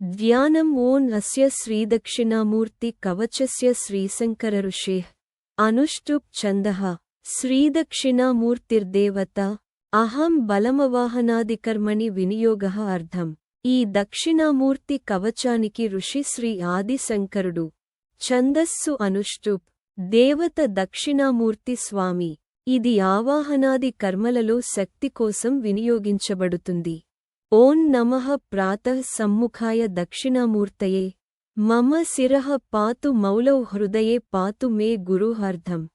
ధ్యానం ఓం అస్య శ్రీదక్షిణామూర్తి కవచస్య శ్రీశంకర ఋషేః అనుష్టుప్ ఛందః శ్రీదక్షిణామూర్తిర్దేవత అహం బలమవాహనాదికర్మణి వినియోగః అర్థం. ఈ దక్షిణామూర్తి కవచానికి ఋషి శ్రీ ఆది శంకరుడు. ఛందస్సు అనుష్టుప్. దేవత దక్షిణామూర్తి స్వామి. ఇది ఆవాహనాది కర్మలలో శక్తి కోసం వినియోగించబడుతుంది. ఓం నమః ప్రాతః సమ్ముఖాయ దక్షిణామూర్తయే మమ శిరః పాతు మౌలౌ హృదయే పాతు మే గురుః అర్థం.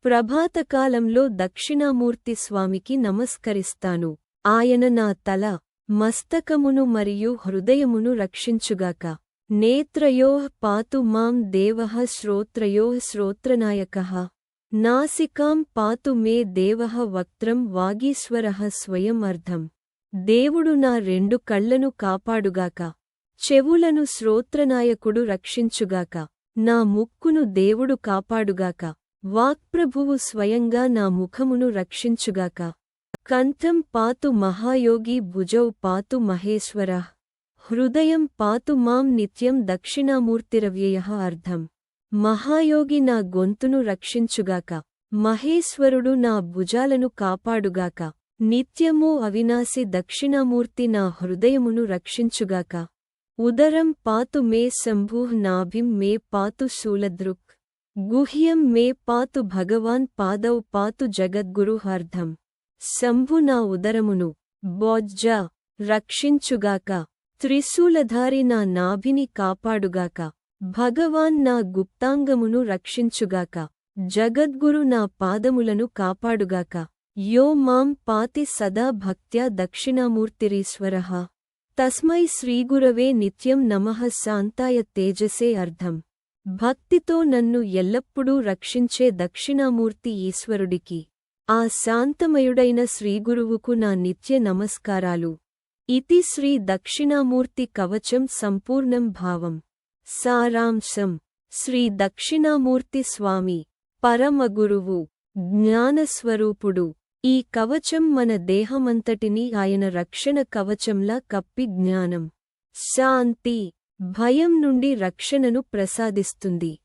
ప్రభాతకాలంలో దక్షిణామూర్తి స్వామికి నమస్కరిస్తాను. ఆయన నా తల, మస్తకమును మరియు హృదయమును రక్షించుగాక. నేత్రయోః పాతు మాం దేవః శ్రోత్రయోః శ్రోత్రనాయకః నాసికాం పాతు మే దేవః వక్త్రం వాగీశ్వరః స్వయం అర్థం. దేవుడు నా రెండు కళ్లను కాపాడుగాక. చెవులను శ్రోత్రనాయకుడు రక్షించుగాక. నా ముక్కును దేవుడు కాపాడుగాక. వాక్ప్రభువు స్వయంగా నా ముఖమును రక్షించుగాక. కంఠం పాతు మహాయోగి భుజౌ పాతు మహేశ్వరః హృదయం పాతు మాం నిత్యం దక్షిణామూర్తిరవ్యయః అర్థం. మహాయోగి నా గొంతును రక్షించుగాక. మహేశ్వరుడు నా భుజాలను కాపాడుగాక. నిత్యమూ అవినాశి దక్షిణామూర్తి నా హృదయమును రక్షించుగాక. ఉదరం పాతు మే శంభుః నాభిం మే పాతు శూలదృక్ గుహ్యం మే పాతు భగవాన్ పాదౌ పాతు జగద్గురుః అర్థం. శంభు నా ఉదరమును, బొజ్జ రక్షించుగాక. త్రిశూలధారి నా నాభిని కాపాడుగాక. భగవాన్ నా గుప్తాంగమును రక్షించుగాక. జగద్గురు నా పాదములను కాపాడుగాక. యో మాం పాతి సదా భక్త్యా దక్షిణామూర్తిరీశ్వరః తస్మై శ్రీగురవే నిత్యం నమః శాంతాయ తేజసే అర్థం. భక్తితో నన్ను ఎల్లప్పుడూ రక్షించే దక్షిణామూర్తి ఈశ్వరుడికి, ఆ శాంతమయుడైన శ్రీగురువుకు నా నిత్య నమస్కారాలు. ఇతి శ్రీ దక్షిణామూర్తి కవచం సంపూర్ణం భావం. సారాంశం. శ్రీ దక్షిణామూర్తి స్వామి పరమగురువు, జ్ఞానస్వరూపుడు. ఈ కవచం మన దేహమంతటినీ ఆయన రక్షణ కవచంలా కప్పి జ్ఞానం, శాంతి, భయం నుండి రక్షణను ప్రసాదిస్తుంది.